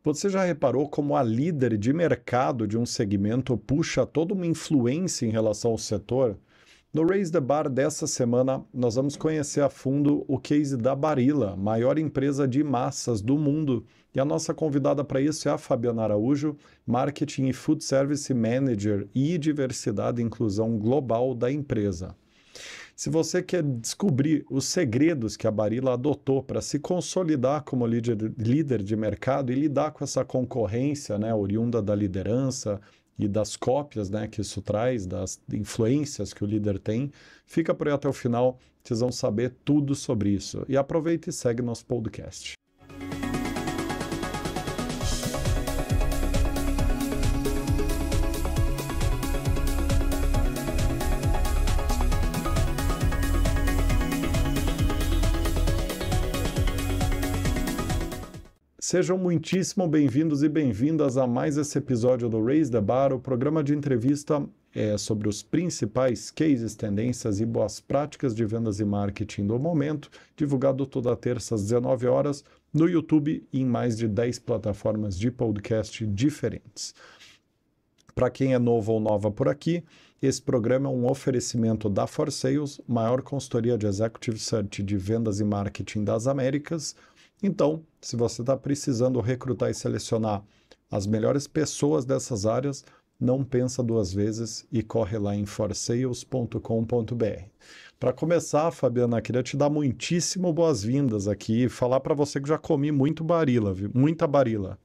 Você já reparou como a líder de mercado de um segmento puxa toda uma influência em relação ao setor? No Raise the Bar dessa semana, nós vamos conhecer a fundo o case da Barilla, maior empresa de massas do mundo. E a nossa convidada para isso é a Fabiana Araújo, Marketing e Food Service Manager e Diversidade e Inclusão Global da empresa. Se você quer descobrir os segredos que a Barilla adotou para se consolidar como líder de mercado e lidar com essa concorrência, né, oriunda da liderança e das cópias, né, que isso traz, das influências que o líder tem, fica por aí até o final, vocês vão saber tudo sobre isso. E aproveita e segue nosso podcast. Sejam muitíssimo bem-vindos e bem-vindas a mais esse episódio do Raise the Bar, o programa de entrevista sobre os principais cases, tendências e boas práticas de vendas e marketing do momento, divulgado toda terça às 19 horas no YouTube e em mais de 10 plataformas de podcast diferentes. Para quem é novo ou nova por aqui, esse programa é um oferecimento da For Sales, maior consultoria de Executive Search de vendas e marketing das Américas. Então, se você está precisando recrutar e selecionar as melhores pessoas dessas áreas, não pensa duas vezes e corre lá em forsales.com.br. Para começar, Fabiana, queria te dar muitíssimo boas-vindas aqui e falar para você que já comi muito Barilla, viu? Muita Barilla.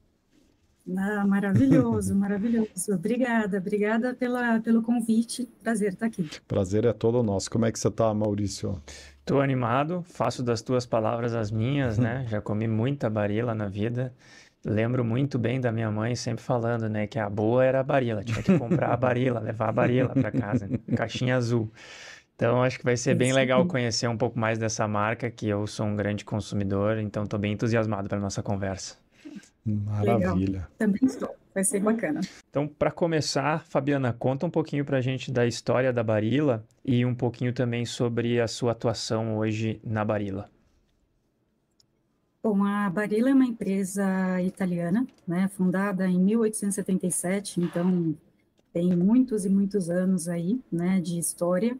Ah, maravilhoso, maravilhoso. Obrigada pelo convite. Prazer estar aqui. Prazer é todo nosso. Como é que você está, Maurício? Estou animado, faço das tuas palavras as minhas, né? Já comi muita Barilla na vida. Lembro muito bem da minha mãe sempre falando, né? Que a boa era a Barilla. Tinha que comprar a Barilla, levar a Barilla para casa, caixinha azul. Então, acho que vai ser bem legal conhecer um pouco mais dessa marca, que eu sou um grande consumidor, então estou bem entusiasmado para a nossa conversa. Maravilha. Legal. Também estou. Vai ser bacana. Então, para começar, Fabiana, conta um pouquinho para a gente da história da Barilla e um pouquinho também sobre a sua atuação hoje na Barilla. Bom, a Barilla é uma empresa italiana, né, fundada em 1877, então tem muitos e muitos anos aí, né, de história,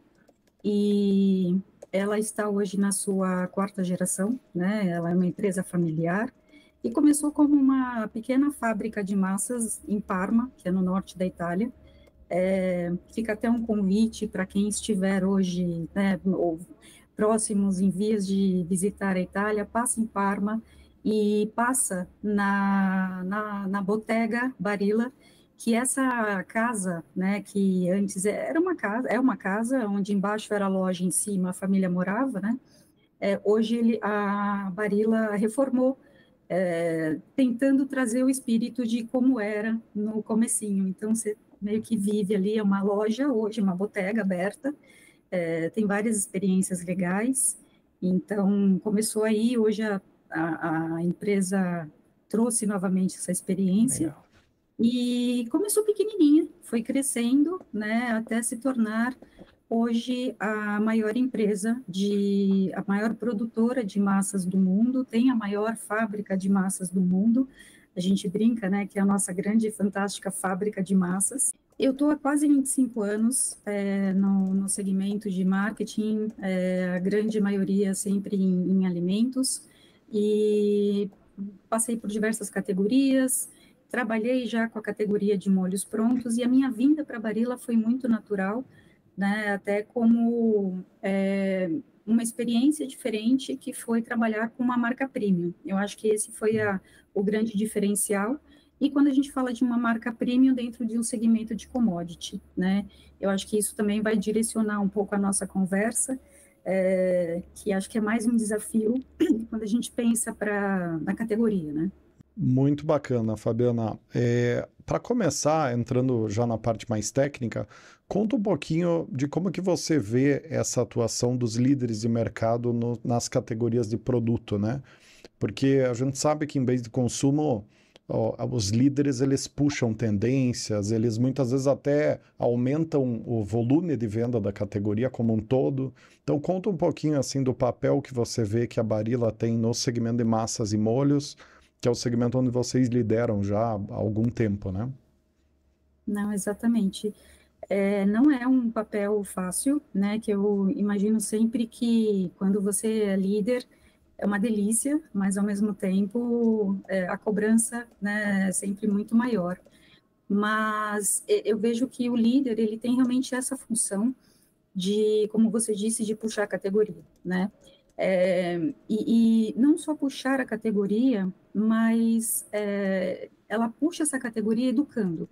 e ela está hoje na sua quarta geração, né, ela é uma empresa familiar, e começou como uma pequena fábrica de massas em Parma, que é no norte da Itália. Fica até um convite para quem estiver hoje, né, ou próximos em vias de visitar a Itália, passa em Parma e passa na Bottega Barilla, que essa casa, né, que antes era uma casa, é uma casa onde embaixo era a loja, em cima a família morava, né? Hoje a Barilla reformou, tentando trazer o espírito de como era no comecinho. Então, você meio que vive ali, é uma loja hoje, uma botega aberta, tem várias experiências legais. Então, começou aí, hoje a empresa trouxe novamente essa experiência. Legal. E começou pequenininha, foi crescendo, né, até se tornar hoje a maior empresa, a maior produtora de massas do mundo, tem a maior fábrica de massas do mundo. A gente brinca, né, que é a nossa grande e fantástica fábrica de massas. Eu estou há quase 25 anos no segmento de marketing, a grande maioria sempre em alimentos, e passei por diversas categorias. Trabalhei já com a categoria de molhos prontos, e a minha vinda para a Barilla foi muito natural, né, até como uma experiência diferente, que foi trabalhar com uma marca premium. Eu acho que esse foi o grande diferencial. E quando a gente fala de uma marca premium dentro de um segmento de commodity, né, eu acho que isso também vai direcionar um pouco a nossa conversa, que acho que é mais um desafio quando a gente pensa na categoria, né. Muito bacana, Fabiana. Para começar, entrando já na parte mais técnica, conta um pouquinho de como que você vê essa atuação dos líderes de mercado nas categorias de produto, né? Porque a gente sabe que em bens de consumo, os líderes, eles puxam tendências, eles muitas vezes até aumentam o volume de venda da categoria como um todo. Então conta um pouquinho assim do papel que você vê que a Barilla tem no segmento de massas e molhos, que é o segmento onde vocês lideram já há algum tempo, né? Não, exatamente. Não é um papel fácil, né? Que eu imagino sempre que quando você é líder é uma delícia, mas ao mesmo tempo a cobrança, né, é sempre muito maior. Mas eu vejo que o líder ele tem realmente essa função de, como você disse, de puxar a categoria, né? E não só puxar a categoria, mas ela puxa essa categoria educando.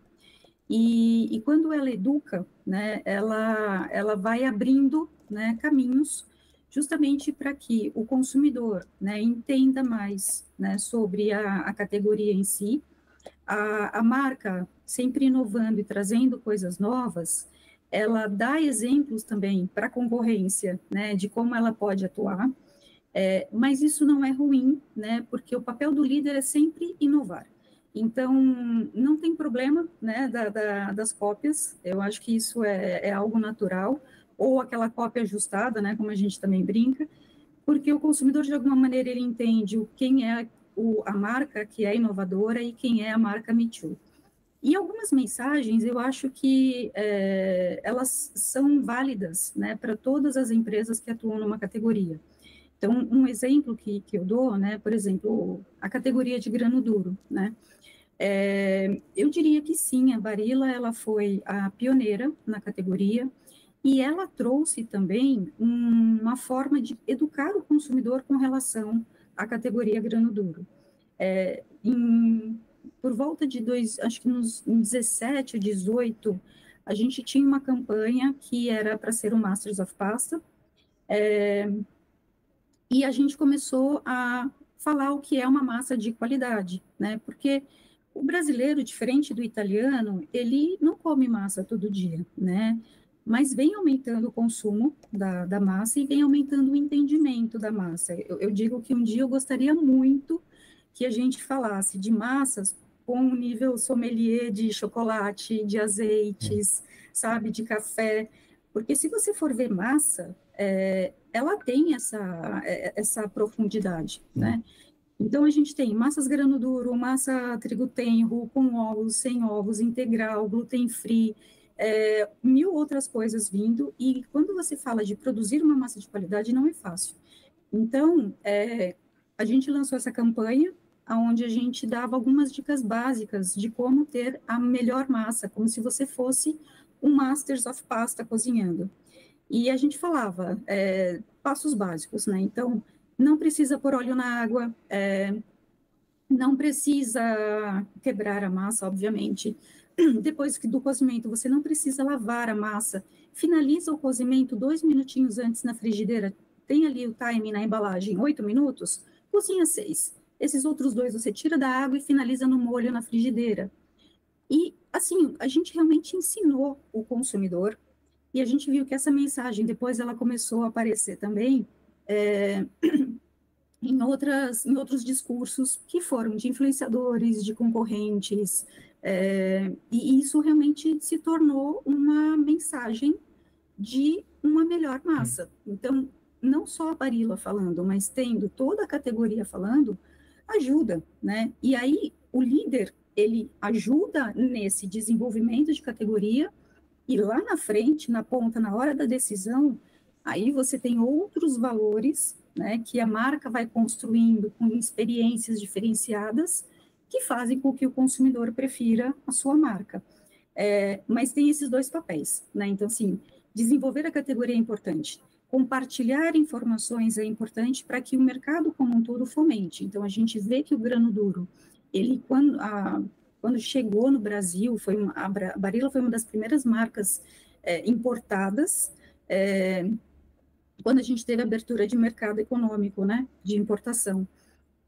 E quando ela educa, né, ela vai abrindo, né, caminhos justamente para que o consumidor, né, entenda mais, né, sobre a categoria em si, a marca sempre inovando e trazendo coisas novas, ela dá exemplos também para a concorrência, né, de como ela pode atuar, mas isso não é ruim, né, porque o papel do líder é sempre inovar. Então, não tem problema, né, das cópias, eu acho que isso é algo natural, ou aquela cópia ajustada, né, como a gente também brinca, porque o consumidor, de alguma maneira, ele entende quem é a marca que é inovadora e quem é a marca Me Too. E algumas mensagens, eu acho que elas são válidas, né, para todas as empresas que atuam numa categoria. Então, um exemplo que eu dou, né, por exemplo, a categoria de grano duro, né, eu diria que sim, a Barilla ela foi a pioneira na categoria e ela trouxe também uma forma de educar o consumidor com relação à categoria grano duro. Por volta de acho que nos 17 ou 18, a gente tinha uma campanha que era para ser o Masters of Pasta, e a gente começou a falar o que é uma massa de qualidade, né? Porque o brasileiro, diferente do italiano, ele não come massa todo dia, né? Mas vem aumentando o consumo da massa e vem aumentando o entendimento da massa. Eu digo que um dia eu gostaria muito que a gente falasse de massas com um nível sommelier de chocolate, de azeites, sabe, de café. Porque se você for ver massa, ela tem essa profundidade, né? Então, a gente tem massas grano duro, massa trigo tenro, com ovos, sem ovos, integral, gluten free, mil outras coisas vindo. E quando você fala de produzir uma massa de qualidade, não é fácil. Então, a gente lançou essa campanha, onde a gente dava algumas dicas básicas de como ter a melhor massa, como se você fosse um Masters of Pasta cozinhando. E a gente falava passos básicos, né? Então, não precisa pôr óleo na água, não precisa quebrar a massa, obviamente. Depois do cozimento, você não precisa lavar a massa. Finaliza o cozimento 2 minutinhos antes na frigideira. Tem ali o time na embalagem, 8 minutos, cozinha 6. Esses outros 2 você tira da água e finaliza no molho na frigideira. E, assim, a gente realmente ensinou o consumidor e a gente viu que essa mensagem, depois ela começou a aparecer também em outros discursos que foram de influenciadores, de concorrentes, e isso realmente se tornou uma mensagem de uma melhor massa. Então, não só a Barilla falando, mas tendo toda a categoria falando, ajuda, né? E aí, o líder, ele ajuda nesse desenvolvimento de categoria, e lá na frente, na ponta, na hora da decisão, aí você tem outros valores, né, que a marca vai construindo com experiências diferenciadas que fazem com que o consumidor prefira a sua marca. Mas tem esses dois papéis, né? Então, assim, desenvolver a categoria é importante, compartilhar informações é importante para que o mercado como um todo fomente. Então, a gente vê que o grano duro, ele, quando chegou no Brasil, a Barilla foi uma das primeiras marcas importadas, quando a gente teve abertura de mercado econômico, né, de importação.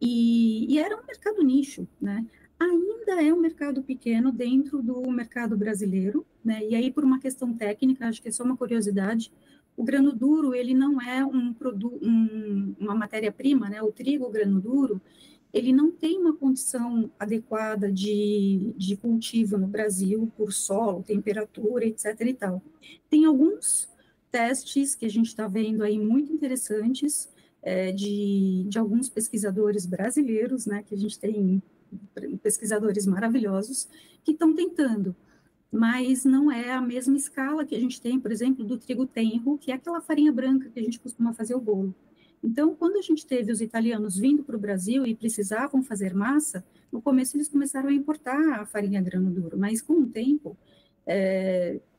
E era um mercado nicho, né? Ainda é um mercado pequeno dentro do mercado brasileiro, né? E aí, por uma questão técnica, acho que é só uma curiosidade, o grano duro, ele não é uma matéria-prima, né? O trigo, o grano duro, ele não tem uma condição adequada de cultivo no Brasil, por solo, temperatura, etc. e tal. Tem alguns testes que a gente está vendo aí muito interessantes, de alguns pesquisadores brasileiros, né, que a gente tem pesquisadores maravilhosos que estão tentando, mas não é a mesma escala que a gente tem, por exemplo, do trigo tenro, que é aquela farinha branca que a gente costuma fazer o bolo. Então, quando a gente teve os italianos vindo para o Brasil e precisavam fazer massa, no começo eles começaram a importar a farinha grano duro, mas com o tempo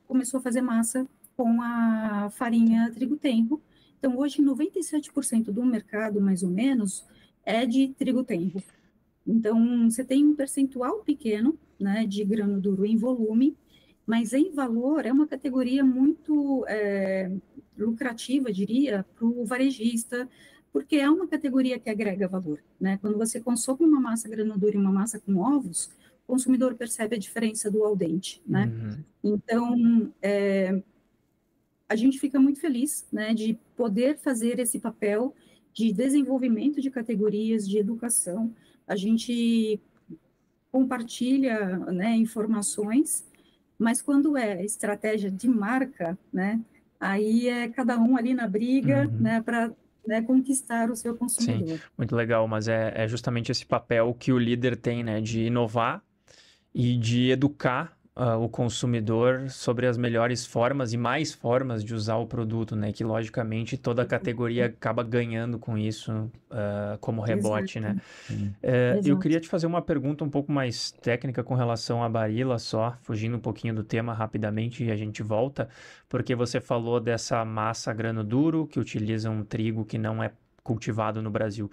começou a fazer massa com a farinha trigo tenro. Então, hoje, 97% do mercado, mais ou menos, é de trigo tenro. Então, você tem um percentual pequeno, né, de grano duro em volume, mas em valor é uma categoria muito lucrativa, diria, para o varejista, porque é uma categoria que agrega valor, né? Quando você consome uma massa grano duro e uma massa com ovos, o consumidor percebe a diferença do al dente, né? Então, a gente fica muito feliz, né, de poder fazer esse papel de desenvolvimento de categorias, de educação. A gente compartilha, né, informações, mas quando é estratégia de marca, né, aí é cada um ali na briga, né, para conquistar o seu consumidor. Sim, muito legal, mas é justamente esse papel que o líder tem, né, de inovar e de educar o consumidor sobre as melhores formas e mais formas de usar o produto, né? Que logicamente toda a categoria acaba ganhando com isso como rebote, né? Eu queria te fazer uma pergunta um pouco mais técnica com relação à Barilla só, fugindo um pouquinho do tema rapidamente e a gente volta, porque você falou dessa massa grano duro que utiliza um trigo que não é cultivado no Brasil.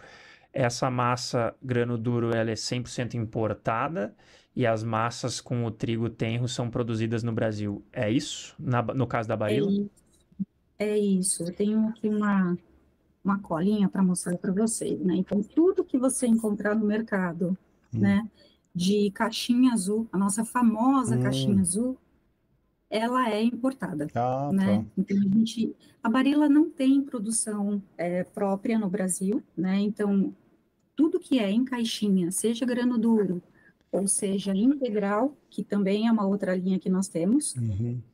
Essa massa grano duro ela é 100% importada e as massas com o trigo tenro são produzidas no Brasil. É isso? No caso da Barilla? É isso. Eu tenho aqui uma colinha para mostrar para vocês, né? Então, tudo que você encontrar no mercado, né, de caixinha azul, a nossa famosa caixinha azul, ela é importada, né? Então, a Barilla não tem produção própria no Brasil, né? Então, tudo que é em caixinha, seja grano duro, ou seja, integral, que também é uma outra linha que nós temos,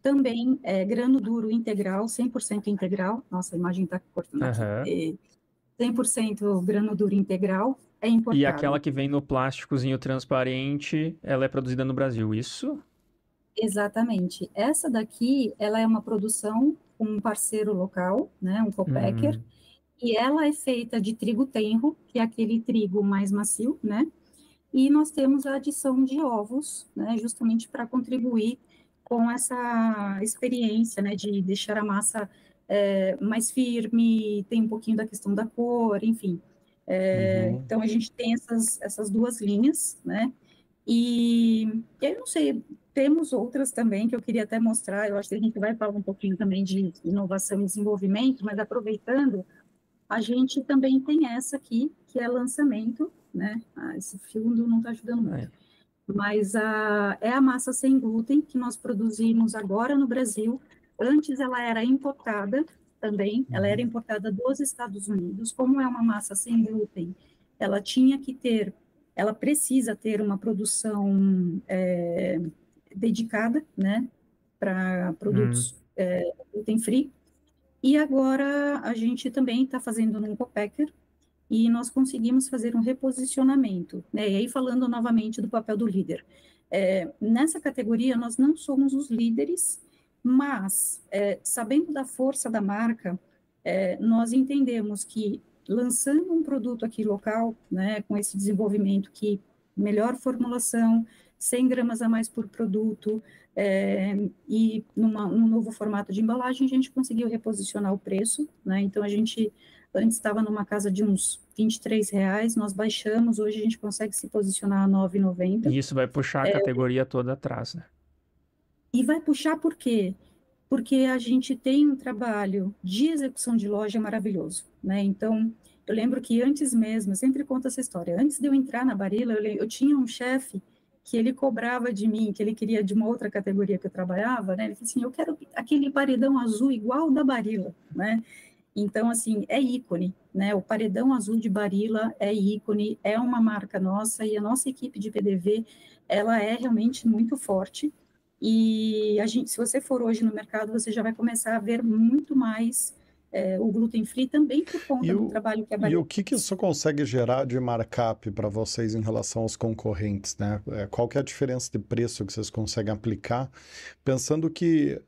também é grano duro integral, 100% integral, nossa, a imagem está cortando aqui, 100% grano duro integral é importado. E aquela que vem no plásticozinho transparente, ela é produzida no Brasil, isso? Exatamente. Essa daqui, ela é uma produção com um parceiro local, né, um co-packer, e ela é feita de trigo tenro, que é aquele trigo mais macio, né? E nós temos a adição de ovos, né, justamente para contribuir com essa experiência, né, de deixar a massa mais firme, tem um pouquinho da questão da cor, enfim. Então, a gente tem essas duas linhas, né? E eu não sei, temos outras também que eu queria até mostrar, eu acho que a gente vai falar um pouquinho também de inovação e desenvolvimento, mas aproveitando, a gente também tem essa aqui, que é lançamento, né? Esse fundo não está ajudando muito. Mas é a massa sem glúten que nós produzimos agora no Brasil. Antes ela era importada também, ela era importada dos Estados Unidos. Como é uma massa sem glúten, ela precisa ter uma produção dedicada, né? Para produtos gluten free. E agora a gente também está fazendo num co-packer e nós conseguimos fazer um reposicionamento, né? E aí falando novamente do papel do líder. Nessa categoria nós não somos os líderes, mas sabendo da força da marca, nós entendemos que lançando um produto aqui local, né, com esse desenvolvimento que melhor formulação, 100 gramas a mais por produto, e num novo formato de embalagem, a gente conseguiu reposicionar o preço, né? Então, a gente antes estava numa casa de uns R$ 23, nós baixamos, hoje a gente consegue se posicionar a R$ 9,90. E isso vai puxar a categoria toda atrás, né? E vai puxar por quê? Porque a gente tem um trabalho de execução de loja maravilhoso, né? Então, eu lembro que antes mesmo, eu sempre conto essa história, antes de eu entrar na Barilla, eu tinha um chefe que ele cobrava de mim, que ele queria de uma outra categoria que eu trabalhava, né? Ele falou assim, eu quero aquele paredão azul igual da Barilla, né? Então, assim, é ícone, né? O paredão azul de Barilla é ícone, é uma marca nossa, e a nossa equipe de PDV, ela é realmente muito forte, e a gente, se você for hoje no mercado, você já vai começar a ver muito mais o gluten free também por conta do trabalho que a E Barilla o que isso consegue gerar de markup para vocês em relação aos concorrentes, né? Qual que é a diferença de preço que vocês conseguem aplicar, pensando que,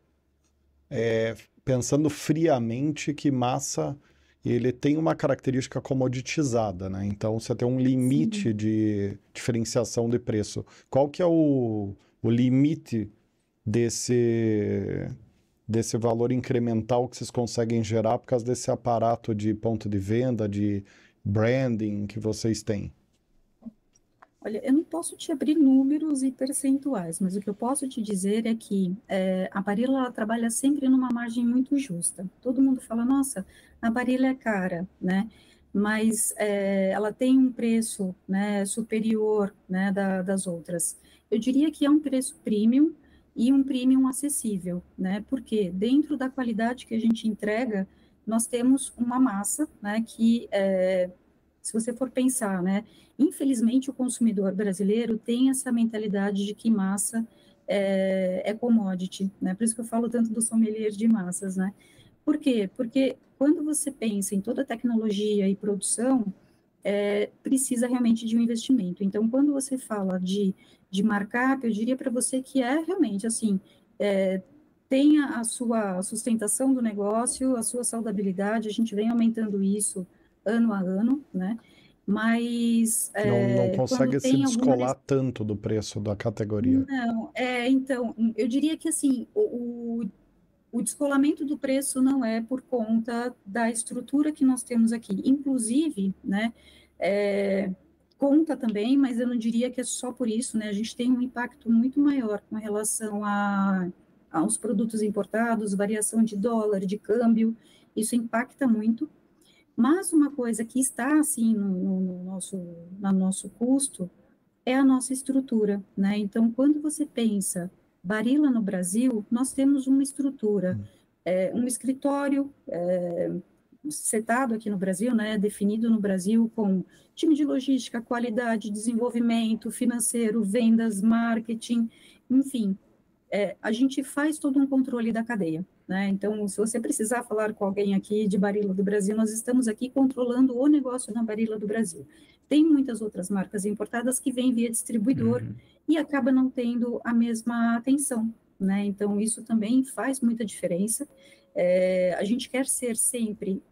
pensando friamente que massa ele tem uma característica comoditizada, né? Então você tem um limite Sim. de diferenciação de preço. Qual que é o limite desse valor incremental que vocês conseguem gerar por causa desse aparato de ponto de venda, de branding que vocês têm? Olha, eu não posso te abrir números e percentuais, mas o que eu posso te dizer é que a Barilla ela trabalha sempre numa margem muito justa. Todo mundo fala, nossa, a Barilla é cara, né? Mas ela tem um preço, né, superior, né, das outras. Eu diria que é um preço premium e um premium acessível, né? Porque dentro da qualidade que a gente entrega, nós temos uma massa, né, que se você for pensar, né, infelizmente o consumidor brasileiro tem essa mentalidade de que massa é commodity, né? Por isso que eu falo tanto do sommelier de massas, né? Por quê? Porque quando você pensa em toda a tecnologia e produção, precisa realmente de um investimento. Então, quando você fala de markup, eu diria para você que é realmente assim, tenha a sua sustentação do negócio, a sua saudabilidade, a gente vem aumentando isso ano a ano, né? Mas Não quando consegue se tem alguma descolar tanto do preço da categoria. não, então, eu diria que assim, o descolamento do preço não é por conta da estrutura que nós temos aqui. Inclusive, né, conta também, mas eu não diria que é só por isso, né? A gente tem um impacto muito maior com relação aos produtos importados, variação de dólar, de câmbio, isso impacta muito. Mas uma coisa que está assim no nosso custo é a nossa estrutura, né? Então, quando você pensa Barilla no Brasil, nós temos uma estrutura, um escritório setado aqui no Brasil, né? Definido no Brasil com time de logística, qualidade, desenvolvimento financeiro, vendas, marketing, enfim, a gente faz todo um controle da cadeia, né? Então, se você precisar falar com alguém aqui de Barilla do Brasil, nós estamos aqui controlando o negócio da Barilla do Brasil. Tem muitas outras marcas importadas que vêm via distribuidor e acaba não tendo a mesma atenção, né? Então, isso também faz muita diferença. A gente quer ser sempre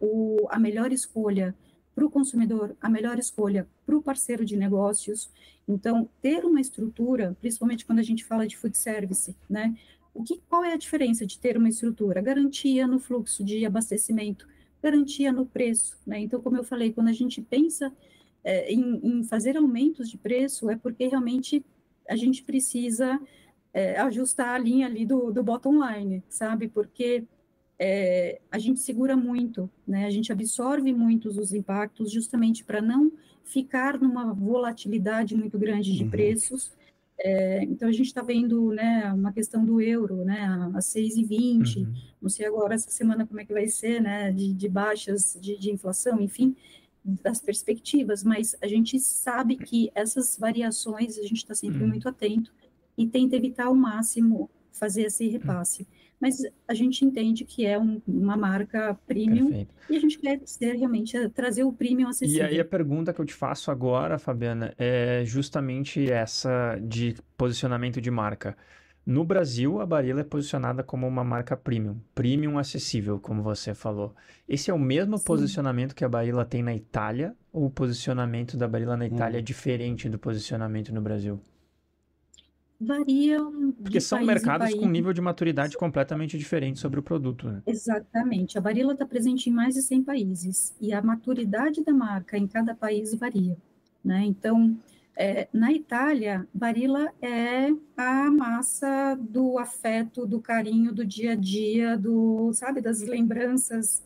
a melhor escolha para o consumidor, a melhor escolha para o parceiro de negócios. Então, ter uma estrutura, principalmente quando a gente fala de food service, né? Qual é a diferença de ter uma estrutura? Garantia no fluxo de abastecimento, garantia no preço, né? Então, como eu falei, quando a gente pensa em fazer aumentos de preço, é porque realmente a gente precisa ajustar a linha ali do bottom line, sabe? Porque a gente segura muito, né? A gente absorve muitos os impactos justamente para não ficar numa volatilidade muito grande de preços. Então, a gente está vendo, né, uma questão do euro, né, a 6,20, não sei agora essa semana como é que vai ser, né, de baixas de inflação, enfim, das perspectivas, mas a gente sabe que essas variações a gente está sempre muito atento e tenta evitar ao máximo fazer esse repasse. Mas a gente entende que é uma marca premium. Perfeito. E a gente quer realmente trazer o premium acessível. E aí a pergunta que eu te faço agora, Fabiana, é justamente essa de posicionamento de marca. No Brasil, a Barilla é posicionada como uma marca premium acessível, como você falou. Esse é o mesmo posicionamento que a Barilla tem na Itália, ou o posicionamento da Barilla na Itália é diferente do posicionamento no Brasil? Variam Porque de são país em mercados com país. nível de maturidade completamente diferente sobre o produto, né? Exatamente. A Barilla está presente em mais de 100 países e a maturidade da marca em cada país varia, né? Então, na Itália, Barilla é a massa do afeto, do carinho, do dia a dia, sabe, das lembranças,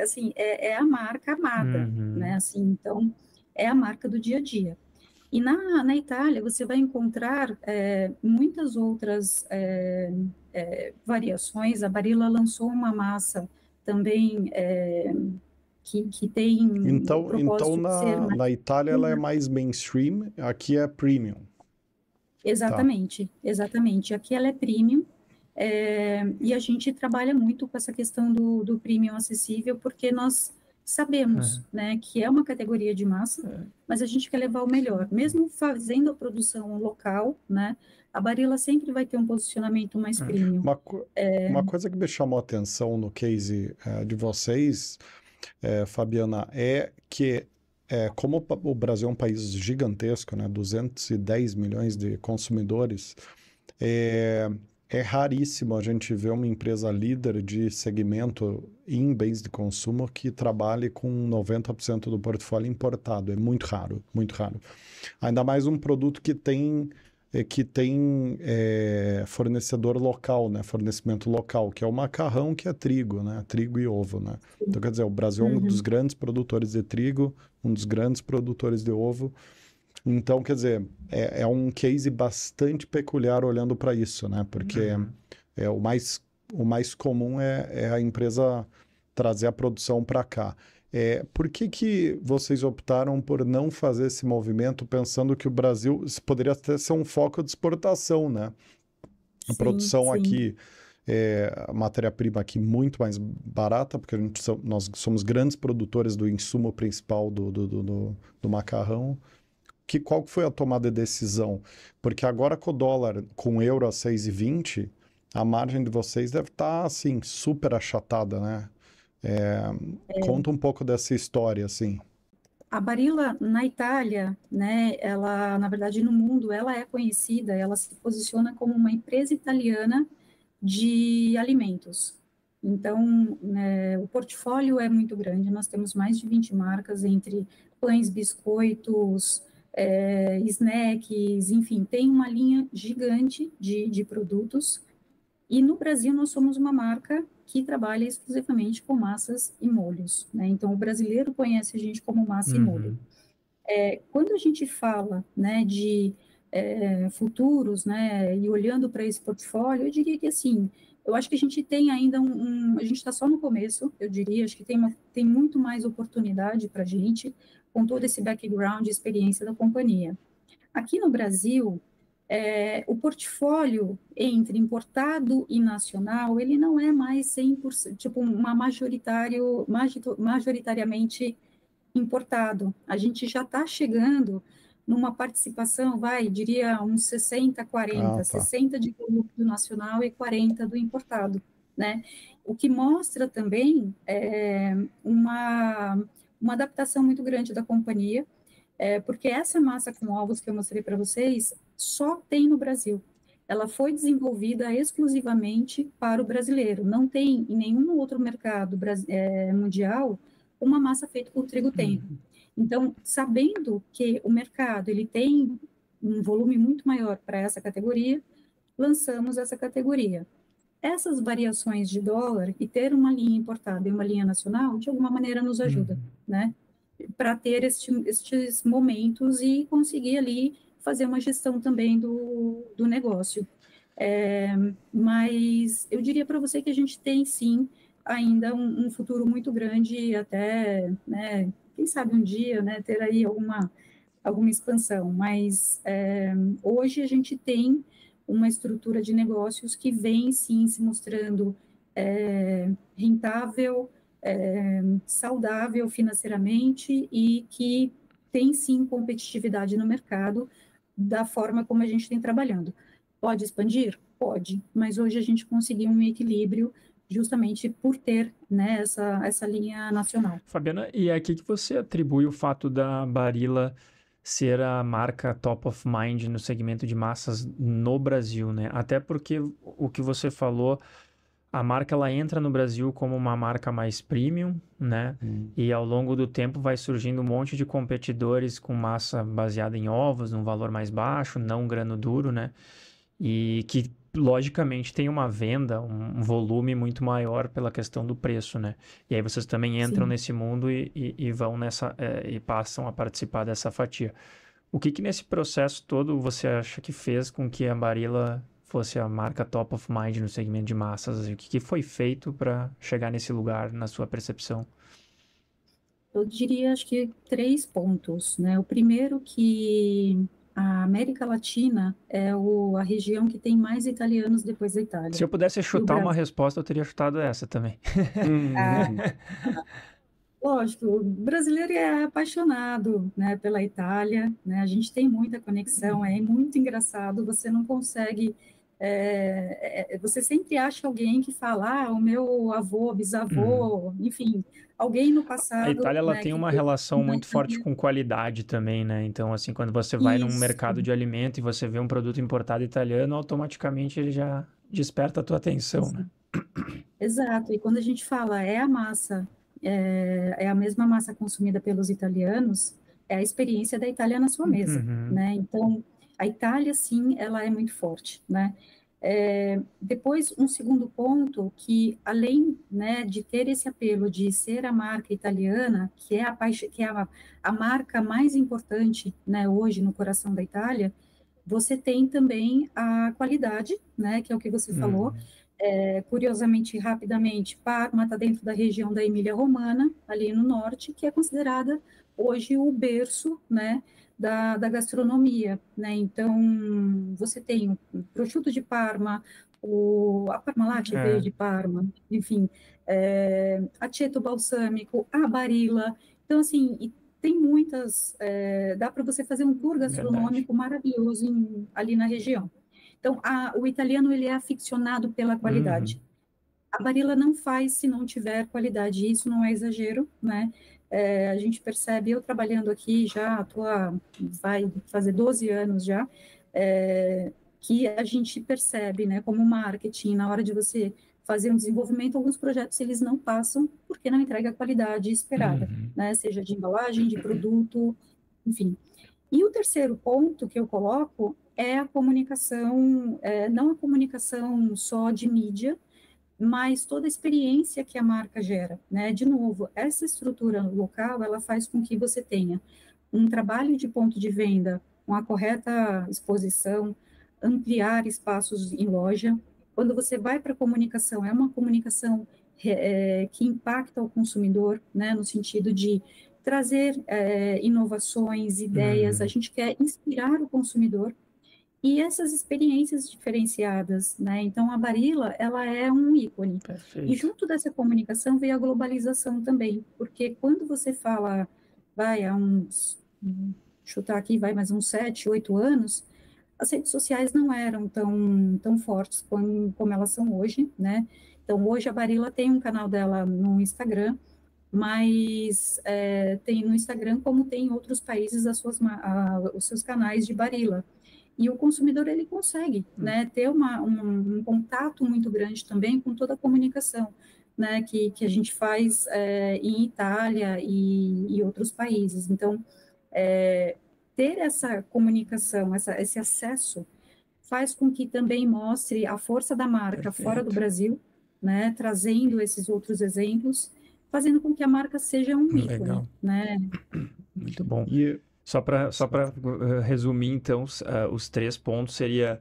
assim, é a marca amada, né? Assim, então, é a marca do dia a dia. E na Itália, você vai encontrar muitas outras variações. A Barilla lançou uma massa também que tem o propósito de ser mais... na Itália ela é mais mainstream, aqui é premium. Exatamente, exatamente. Aqui ela é premium. E a gente trabalha muito com essa questão do premium acessível, porque nós sabemos, né, que é uma categoria de massa, mas a gente quer levar o melhor. Mesmo fazendo a produção local, né, a Barilla sempre vai ter um posicionamento mais premium. Uma coisa que me chamou a atenção no case de vocês, Fabiana, é que como o Brasil é um país gigantesco, né, 210 milhões de consumidores, é raríssimo a gente ver uma empresa líder de segmento em bens de consumo que trabalhe com 90% do portfólio importado. É muito raro, muito raro. Ainda mais um produto que tem fornecedor local, né? Fornecimento local, que é o macarrão, que é trigo, né? Trigo e ovo, né? Então, quer dizer, o Brasil é um dos grandes produtores de trigo, um dos grandes produtores de ovo. Então, quer dizer, é um case bastante peculiar olhando para isso, né? Porque o mais comum é a empresa trazer a produção para cá. Por que vocês optaram por não fazer esse movimento, pensando que o Brasil poderia até ser um foco de exportação, né? A produção aqui, a matéria-prima aqui muito mais barata, porque nós somos grandes produtores do insumo principal do macarrão. Qual foi a tomada de decisão? Porque agora com o dólar, com o euro a 6,20, a margem de vocês deve estar, assim, super achatada, né? Conta um pouco dessa história, assim. A Barilla, na Itália, né, ela, na verdade, no mundo, ela é conhecida, ela se posiciona como uma empresa italiana de alimentos. Então, né, o portfólio é muito grande, nós temos mais de 20 marcas, entre pães, biscoitos, snacks, enfim, tem uma linha gigante de produtos. E no Brasil nós somos uma marca que trabalha exclusivamente com massas e molhos, né? Então o brasileiro conhece a gente como massa e molho. Quando a gente fala, né, de futuros, né, e olhando para esse portfólio, eu diria que assim, eu acho que a gente tem ainda a gente está só no começo, eu diria, acho que tem muito mais oportunidade para a gente, com todo esse background e experiência da companhia. Aqui no Brasil, o portfólio entre importado e nacional, ele não é mais 100%, tipo, majoritariamente importado. A gente já está chegando numa participação, diria uns 60-40, 60 de produto nacional e 40 do importado, né? O que mostra também uma adaptação muito grande da companhia, porque essa massa com ovos que eu mostrei para vocês só tem no Brasil. Ela foi desenvolvida exclusivamente para o brasileiro. Não tem em nenhum outro mercado mundial uma massa feita com trigo tenro. Então, sabendo que o mercado ele tem um volume muito maior para essa categoria, lançamos essa categoria. Essas variações de dólar e ter uma linha importada e uma linha nacional, de alguma maneira nos ajuda, né? Para ter estes momentos e conseguir ali fazer uma gestão também do negócio. Mas eu diria para você que a gente tem, sim, ainda um futuro muito grande, até, né, quem sabe um dia, né, ter aí alguma expansão. Mas hoje a gente tem uma estrutura de negócios que vem, sim, se mostrando rentável, saudável financeiramente e que tem, sim, competitividade no mercado da forma como a gente tem trabalhando. Pode expandir? Pode, mas hoje a gente conseguiu um equilíbrio justamente por ter, né, essa linha nacional. Fabiana, e a que você atribui o fato da Barilla ser a marca top of mind no segmento de massas no Brasil, né? Até porque o que você falou, a marca ela entra no Brasil como uma marca mais premium, né? E ao longo do tempo vai surgindo um monte de competidores com massa baseada em ovos, num valor mais baixo, não grano duro, né? E que logicamente tem uma venda, um volume muito maior pela questão do preço, né? E aí vocês também entram nesse mundo e vão nessa e passam a participar dessa fatia. O que nesse processo todo você acha que fez com que a Barilla fosse a marca top of mind no segmento de massas? E o que foi feito para chegar nesse lugar, na sua percepção? Eu diria, acho que 3 pontos, né? O primeiro que a América Latina é a região que tem mais italianos depois da Itália. Se eu pudesse E o chutar uma Brasil, resposta, eu teria chutado essa também. Uhum. lógico, o brasileiro é apaixonado, né, pela Itália, né, a gente tem muita conexão, é muito engraçado, você não consegue, você sempre acha alguém que fala, o meu avô, Uhum. bisavô, enfim, alguém no A passado, Itália ela né, tem que uma teve relação na muito forte Itália, com qualidade também, né? Então, assim, quando você vai num isso, mercado de alimento e você vê um produto importado italiano, automaticamente ele já desperta a tua atenção, né? exato, e quando a gente fala é a massa, é a mesma massa consumida pelos italianos, é a experiência da Itália na sua mesa, Uhum. né? Então, a Itália, sim, ela é muito forte, né? Depois, um segundo ponto, que além, né, de ter esse apelo de ser a marca italiana, que é a marca mais importante, né, hoje no coração da Itália, você tem também a qualidade, né, que é o que você falou. Uhum. Curiosamente, rapidamente, Parma está dentro da região da Emília-Romana, ali no norte, que é considerada hoje o berço, né, da gastronomia, né? Então, você tem o prosciutto de Parma, a Parmalat veio É, de Parma, enfim, aceto balsâmico, a Barilla. Então, assim, e tem muitas, dá para você fazer um tour verdade. gastronômico maravilhoso ali na região. Então, o italiano ele é aficionado pela Uhum. qualidade. A Barilla não faz se não tiver qualidade, e isso não é exagero, né? A gente percebe, eu trabalhando aqui já, vai fazer 12 anos já, que a gente percebe, né, como marketing, na hora de você fazer um desenvolvimento, alguns projetos eles não passam porque não entrega a qualidade esperada, Uhum. né? Seja de embalagem, de produto, enfim. E o terceiro ponto que eu coloco é a comunicação, não a comunicação só de mídia, mas toda a experiência que a marca gera, né? De novo, essa estrutura local, ela faz com que você tenha um trabalho de ponto de venda, uma correta exposição, ampliar espaços em loja. Quando você vai para a comunicação, é uma comunicação que impacta o consumidor, né? No sentido de trazer inovações, ideias. A Uhum. gente quer inspirar o consumidor e essas experiências diferenciadas, né? Então, a Barilla, ela é um ícone. E Perfeito. junto dessa comunicação veio a globalização também, porque quando você fala, vai há chutar aqui, vai mais uns 7, 8 anos, as redes sociais não eram tão fortes como elas são hoje, né? Então, hoje a Barilla tem um canal dela no Instagram, mas tem no Instagram como tem em outros países os seus canais de Barilla. E o consumidor ele consegue, né, ter um contato muito grande também com toda a comunicação, né, que a gente faz em Itália e outros países. Então, ter essa comunicação, esse acesso, faz com que também mostre a força da marca fora do Perfeito. Brasil, né, trazendo esses outros exemplos, fazendo com que a marca seja um ícone, Legal. né? Muito bom. E Só para resumir, então, os 3 pontos seria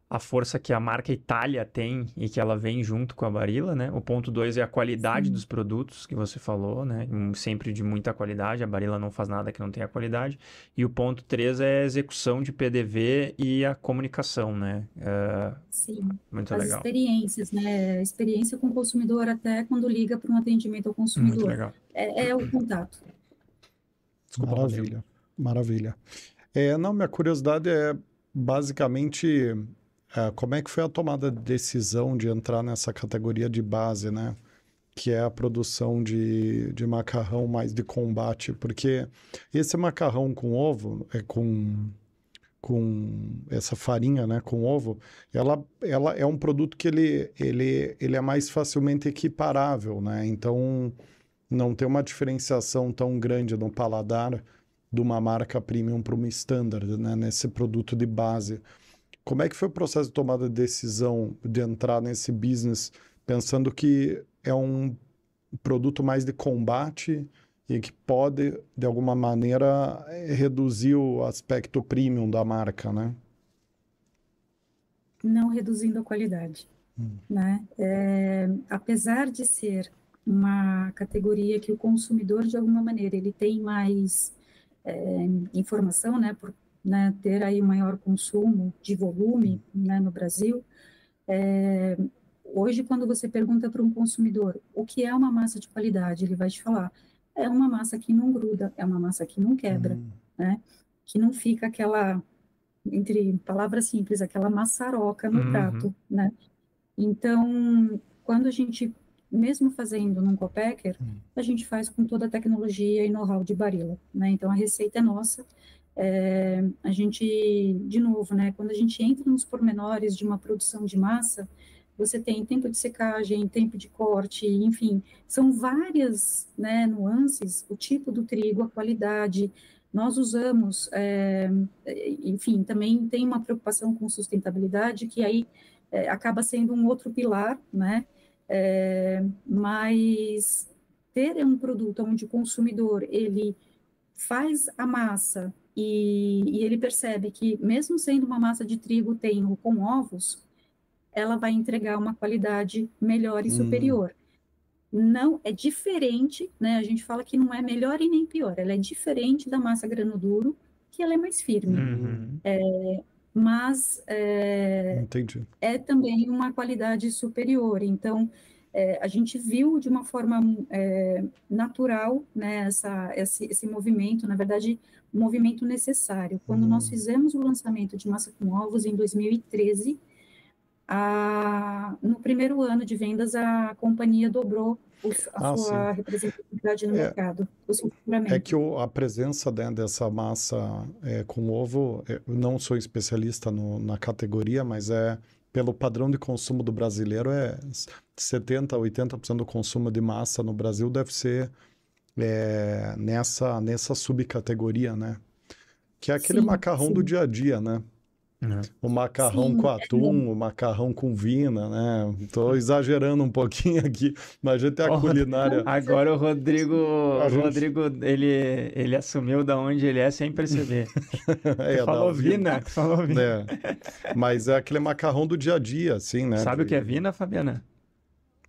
a força que a marca Itália tem e que ela vem junto com a Barilla, né? O ponto 2 é a qualidade Sim, dos produtos que você falou, né? Sempre de muita qualidade, a Barilla não faz nada que não tenha qualidade. E o ponto 3 é a execução de PDV e a comunicação, né? sim. Muito As legal, experiências, né? Experiência com o consumidor até quando liga para um atendimento ao muito consumidor. legal. É o contato. Desculpa, Rodrigo. maravilha, maravilha. Não, minha curiosidade é basicamente como é que foi a tomada de decisão de entrar nessa categoria de base, né? Que é a produção de macarrão mais de combate, porque esse macarrão com ovo, com essa farinha, né, com ovo, ela é um produto que ele é mais facilmente equiparável, né? Então não tem uma diferenciação tão grande no paladar de uma marca premium para uma standard, né, nesse produto de base. Como é que foi o processo de tomada de decisão de entrar nesse business, pensando que é um produto mais de combate e que pode, de alguma maneira, reduzir o aspecto premium da marca, né? Não reduzindo a qualidade, né? Apesar de ser uma categoria que o consumidor, de alguma maneira, ele tem mais informação, né? né, ter aí um maior consumo de volume, né, no Brasil, hoje, quando você pergunta para um consumidor o que é uma massa de qualidade, ele vai te falar, é uma massa que não gruda, é uma massa que não quebra, né, que não fica aquela, entre palavras simples, aquela maçaroca no prato, né. Então, quando a gente, mesmo fazendo num copacker, a gente faz com toda a tecnologia e know-how de Barilla, né? Então, a receita é nossa. A gente, de novo, né? Quando a gente entra nos pormenores de uma produção de massa, você tem tempo de secagem, tempo de corte, enfim, são várias, né, nuances, o tipo do trigo, a qualidade. Nós usamos, enfim, também tem uma preocupação com sustentabilidade, que aí acaba sendo um outro pilar, né? Mas ter um produto onde o consumidor ele faz a massa e ele percebe que mesmo sendo uma massa de trigo tenro com ovos, ela vai entregar uma qualidade melhor e superior. Não é diferente, né? A gente fala que não é melhor e nem pior, ela é diferente da massa grano duro, que ela é mais firme. Mas Entendi. é também uma qualidade superior. Então, a gente viu de uma forma natural, né, esse movimento, na verdade, um movimento necessário. Quando nós fizemos o lançamento de massa com ovos em 2013, no primeiro ano de vendas, a companhia dobrou a sua representatividade no mercado, o seu faturamento. É que a presença, né, dessa massa com ovo, eu não sou especialista na categoria, mas pelo padrão de consumo do brasileiro, 70%, 80% do consumo de massa no Brasil deve ser nessa subcategoria, né? Que é aquele macarrão do dia a dia, né? O macarrão com atum, o macarrão com vina, né? Estou exagerando um pouquinho aqui, mas a gente tem a culinária. Agora o Rodrigo, ele assumiu da onde ele é sem perceber. Falou vina. Mas é aquele macarrão do dia a dia, assim, né? Sabe o que é vina, Fabiana?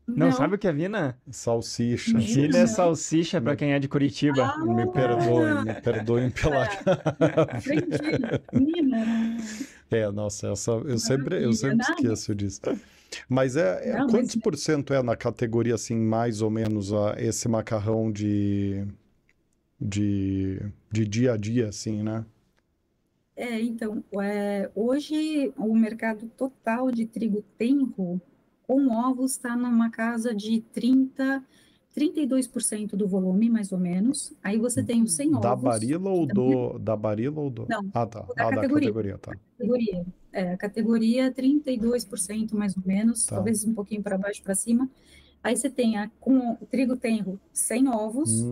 Não sabe o que é vina? Salsicha. Vina é salsicha para quem é de Curitiba. Me perdoem pela... Nossa, eu sempre esqueço disso. Mas quantos por cento na categoria, assim, mais ou menos, esse macarrão de dia a dia, assim, né? Então, hoje o mercado total de trigo tenro com ovos está numa casa de 32% do volume, mais ou menos. Aí você tem o sem Da ovos. Barilla ou da Barilla ou do... Não, tá. da categoria, tá. A categoria 32% mais ou menos, talvez um pouquinho para baixo, para cima. Aí você tem com o trigo tenro sem ovos,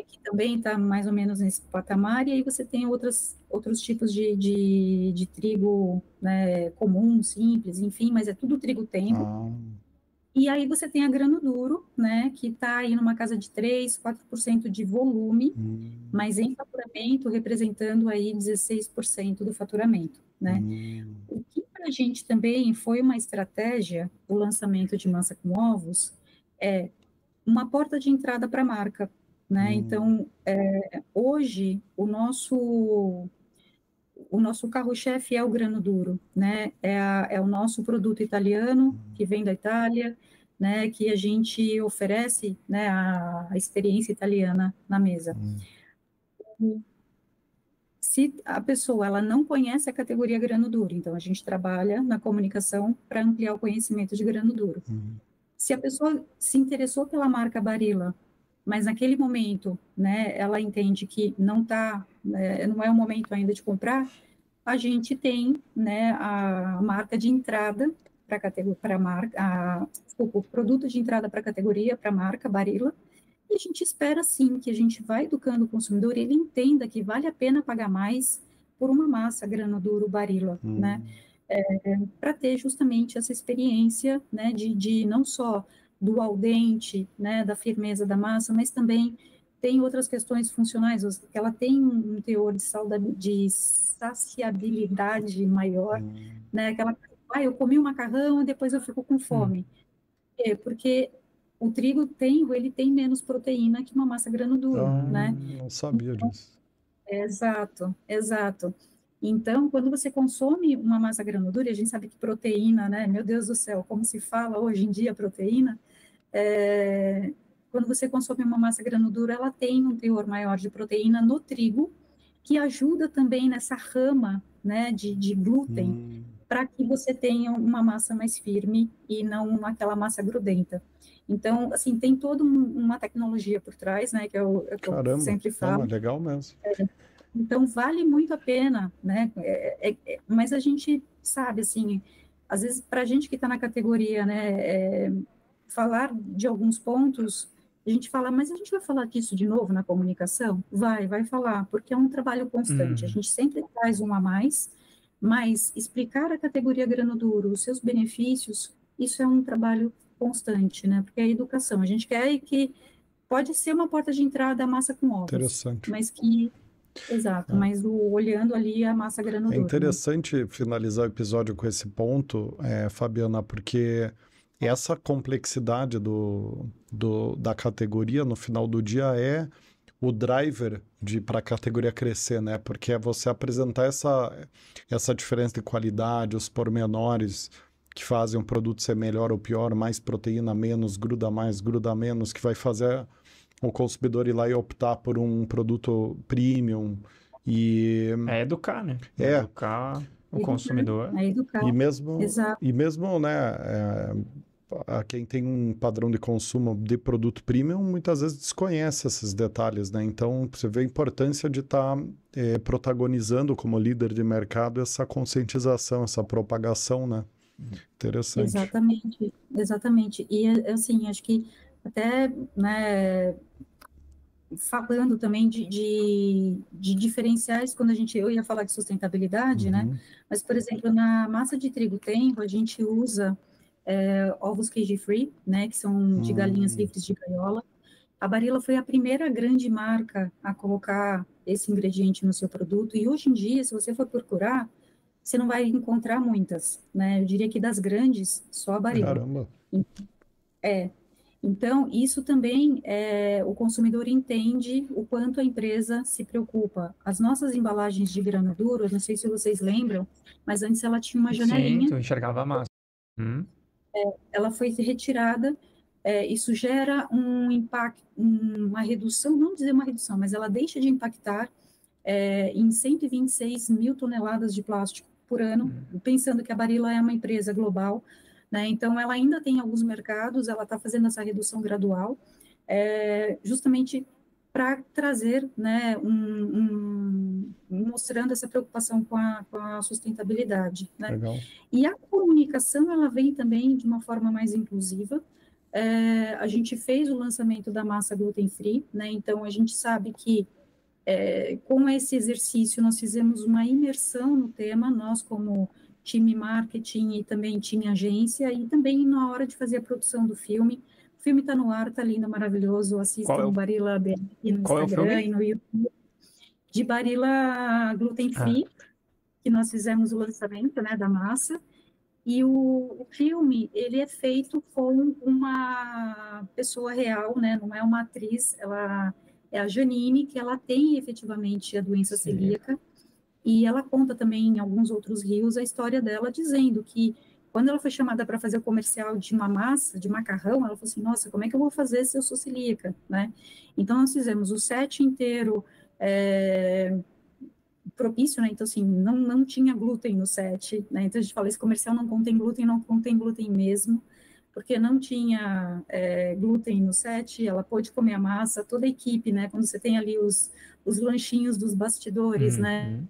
que também está mais ou menos nesse patamar, e aí você tem outros tipos de trigo, né, comum, simples, enfim, mas é tudo trigo tenro. E aí você tem a grano duro, né, que está aí numa casa de 3%, 4% de volume, mas em faturamento representando aí 16% do faturamento, né? O que para a gente também foi uma estratégia, o lançamento de massa com ovos, é uma porta de entrada para a marca, né? Então, hoje, o nosso carro-chefe é o grano duro, né? É o nosso produto italiano, que vem da Itália, né? Que a gente oferece, né? A experiência italiana na mesa. Se a pessoa ela não conhece a categoria grano duro, então a gente trabalha na comunicação para ampliar o conhecimento de grano duro. Se a pessoa se interessou pela marca Barilla, mas naquele momento, né, ela entende que não é o momento ainda de comprar, a gente tem, né, a marca de entrada para a marca, o produto de entrada para a categoria, para a marca Barilla. E a gente espera, sim, que a gente vai educando o consumidor e ele entenda que vale a pena pagar mais por uma massa grano duro Barilla, né? Para ter justamente essa experiência, né, de não só do al dente, né, da firmeza da massa, mas também tem outras questões funcionais, que ela tem um teor de saciabilidade maior, né? Aquela, eu comi um macarrão e depois eu fico com fome. Porque o trigo tenro, ele tem menos proteína que uma massa grano duro, né? Não sabia disso. Exato, exato. Então, quando você consome uma massa granulada, e a gente sabe que proteína, né? Meu Deus do céu, como se fala hoje em dia proteína, é, quando você consome uma massa granulada, ela tem um teor maior de proteína no trigo, que ajuda também nessa rama, né, de glúten, para que você tenha uma massa mais firme e não aquela massa grudenta. Então, assim, tem toda uma tecnologia por trás, né, que eu Caramba, sempre não, é falo. legal mesmo. Então, vale muito a pena, né? Mas a gente sabe, assim, às vezes, para a gente que está na categoria, né, falar de alguns pontos, a gente fala, mas a gente vai falar disso de novo na comunicação? Vai falar, porque é um trabalho constante. A gente sempre traz um a mais, mas explicar a categoria grano duro, os seus benefícios, isso é um trabalho constante, né? Porque é a educação. A gente quer que pode ser uma porta de entrada a massa com ovos, Interessante. mas que exato, mas olhando ali a massa É granulada, né? interessante finalizar o episódio com esse ponto, Fabiana, porque essa complexidade da categoria, no final do dia, é o driver para a categoria crescer, né? Porque é você apresentar essa diferença de qualidade, os pormenores que fazem um produto ser melhor ou pior, mais proteína, menos, gruda mais, gruda menos, que vai fazer o consumidor ir lá e optar por um produto premium. É educar, né? É. Educar o consumidor. É educar, exato. E mesmo, né, a quem tem um padrão de consumo de produto premium, muitas vezes desconhece esses detalhes, né? Então, você vê a importância de estar protagonizando como líder de mercado essa conscientização, essa propagação, né? Interessante. Exatamente, exatamente. E, assim, acho que até, né, falando também de diferenciais, quando eu ia falar de sustentabilidade, né? Mas, por exemplo, na massa de trigo tenro, a gente usa ovos cage-free, né? Que são de galinhas livres de gaiola. A Barilla foi a primeira grande marca a colocar esse ingrediente no seu produto, e hoje em dia, se você for procurar, você não vai encontrar muitas, né? Eu diria que das grandes, só a Barilla. Caramba. Então, isso também, o consumidor entende o quanto a empresa se preocupa. As nossas embalagens de grano duro, eu não sei se vocês lembram, mas antes ela tinha uma Sim, janelinha, tu enxergava a massa. ela foi retirada, isso gera um impacto, uma redução, não dizer uma redução, mas ela deixa de impactar em 126 mil toneladas de plástico por ano, pensando que a Barilla é uma empresa global, né? Então, ela ainda tem alguns mercados, ela está fazendo essa redução gradual, justamente para trazer, né, mostrando essa preocupação com a sustentabilidade, né? Legal. E a comunicação, ela vem também de uma forma mais inclusiva. A gente fez o lançamento da massa gluten-free, né? Então, a gente sabe que com esse exercício, nós fizemos uma imersão no tema, nós como time marketing e também time agência, e também na hora de fazer a produção do filme. O filme está no ar, está lindo, maravilhoso, assistam Barilla BR no Instagram e no YouTube. De Barilla Gluten Free, que nós fizemos o lançamento, né, da massa. E o filme, ele é feito com uma pessoa real, né, não é uma atriz, ela é a Janine, que ela tem efetivamente a doença celíaca, e ela conta também em alguns outros rios a história dela, dizendo que quando ela foi chamada para fazer o comercial de uma massa, de macarrão, ela falou assim, nossa, como é que eu vou fazer se eu sou celíaca, né? Então, nós fizemos o set inteiro propício, né? Então, assim, não tinha glúten no set, né? Então, a gente fala, esse comercial não contém glúten mesmo, porque não tinha glúten no set, ela pôde comer a massa, toda a equipe, né? Quando você tem ali os lanchinhos dos bastidores, né?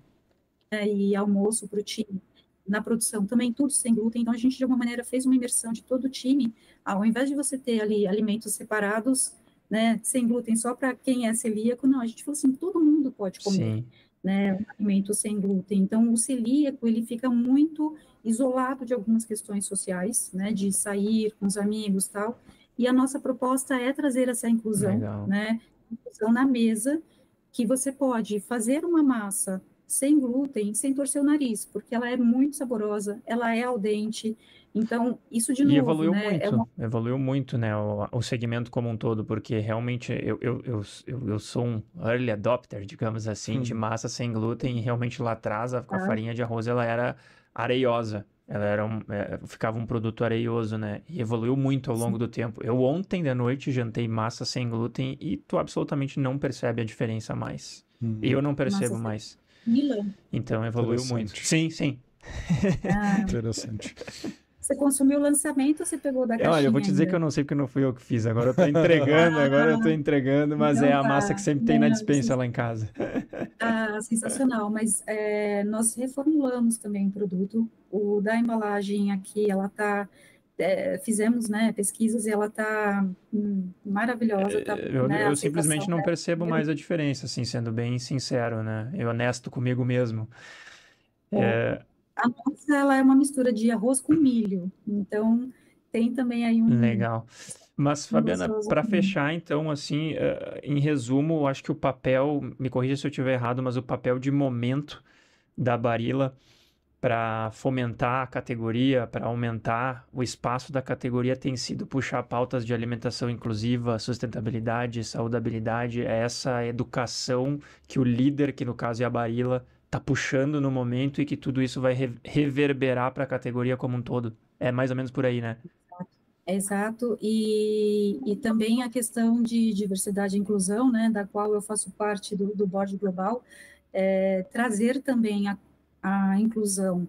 E almoço para o time, na produção também, tudo sem glúten. Então, a gente, de alguma maneira, fez uma imersão de todo o time. Ao invés de você ter ali alimentos separados, né? Sem glúten só para quem é celíaco, não, a gente falou assim, todo mundo pode comer. Sim. Né, um alimento sem glúten. Então, o celíaco, ele fica muito isolado de algumas questões sociais, né, de sair com os amigos e tal, e a nossa proposta é trazer essa inclusão, Legal. né, inclusão na mesa, que você pode fazer uma massa sem glúten, sem torcer o nariz, porque ela é muito saborosa, ela é al dente. Então, isso de E novo, evoluiu né? muito, evoluiu muito, né, o segmento como um todo, porque realmente eu sou um early adopter, digamos assim, de massa sem glúten, e realmente lá atrás a farinha de arroz ela era areiosa, ela era ficava um produto areioso, né, e evoluiu muito ao longo do tempo. Eu ontem de noite jantei massa sem glúten e tu absolutamente não percebe a diferença mais. Eu não percebo mais. Mila. Então evoluiu muito. Sim, sim. Interessante. Você consumiu o lançamento ou você pegou da caixinha? Olha, eu vou te dizer que eu não sei porque não fui eu que fiz. Agora eu tô entregando, mas então é a massa que sempre tem na dispensa lá em casa. Sensacional, mas nós reformulamos também o produto. O da embalagem aqui, ela tá, fizemos, né, pesquisas e ela tá maravilhosa, tá, né, Eu simplesmente não percebo mais a diferença, assim, sendo bem sincero, né? E honesto comigo mesmo. A nossa, ela é uma mistura de arroz com milho, então tem também aí Legal. Mas, Fabiana, gostoso para também. fechar, então, assim, em resumo, eu acho que o papel, me corrija se eu estiver errado, mas o papel de momento da Barilla para fomentar a categoria, para aumentar o espaço da categoria, tem sido puxar pautas de alimentação inclusiva, sustentabilidade, saudabilidade, é essa educação que o líder, que no caso é a Barilla, está puxando no momento e que tudo isso vai reverberar para a categoria como um todo. É mais ou menos por aí, né? Exato, e também a questão de diversidade e inclusão, né, da qual eu faço parte do Board Global, trazer também a inclusão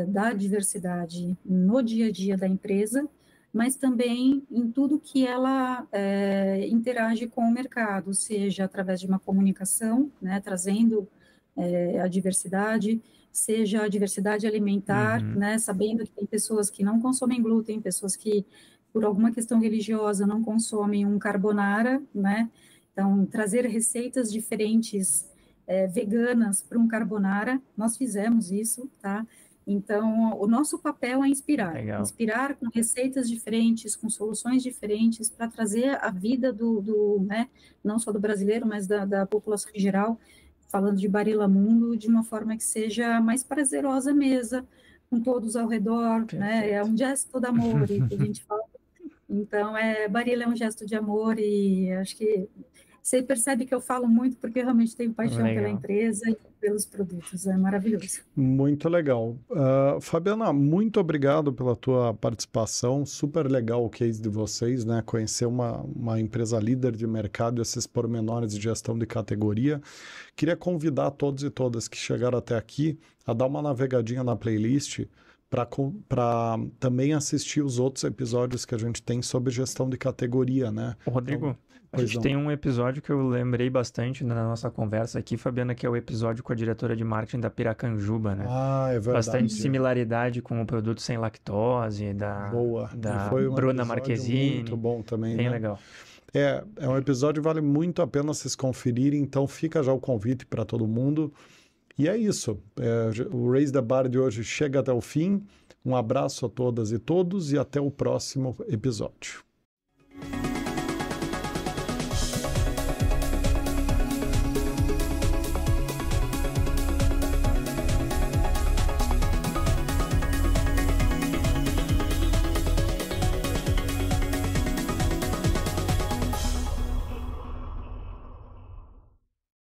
da diversidade no dia a dia da empresa, mas também em tudo que ela interage com o mercado, seja através de uma comunicação, né, trazendo a diversidade, seja a diversidade alimentar, né, sabendo que tem pessoas que não consomem glúten, pessoas que, por alguma questão religiosa, não consomem um carbonara, né, então, trazer receitas diferentes, veganas para um carbonara, nós fizemos isso, tá? Então, o nosso papel é inspirar, Legal. inspirar com receitas diferentes, com soluções diferentes, para trazer a vida né, não só do brasileiro, mas da população em geral, falando de Barilla Mundo, de uma forma que seja mais prazerosa à mesa, com todos ao redor, né? É um gesto de amor que a gente fala. Então, Barilla é um gesto de amor e acho que você percebe que eu falo muito porque eu realmente tenho paixão pela empresa e pelos produtos. É maravilhoso. Muito legal. Fabiana, muito obrigado pela tua participação. Super legal o case de vocês, né? Conhecer uma empresa líder de mercado e esses pormenores de gestão de categoria. Queria convidar todos e todas que chegaram até aqui a dar uma navegadinha na playlist para também assistir os outros episódios que a gente tem sobre gestão de categoria, né? Rodrigo, então, a gente tem um episódio que eu lembrei bastante na nossa conversa aqui, Fabiana, que é o episódio com a diretora de marketing da Piracanjuba, né? É verdade. Bastante similaridade com o produto sem lactose, da foi Bruna Marquezine. Muito bom também, bem né? legal. É um episódio que vale muito a pena vocês conferirem, então fica já o convite para todo mundo. E é isso. O Raise the Bar de hoje chega até o fim. Um abraço a todas e todos e até o próximo episódio.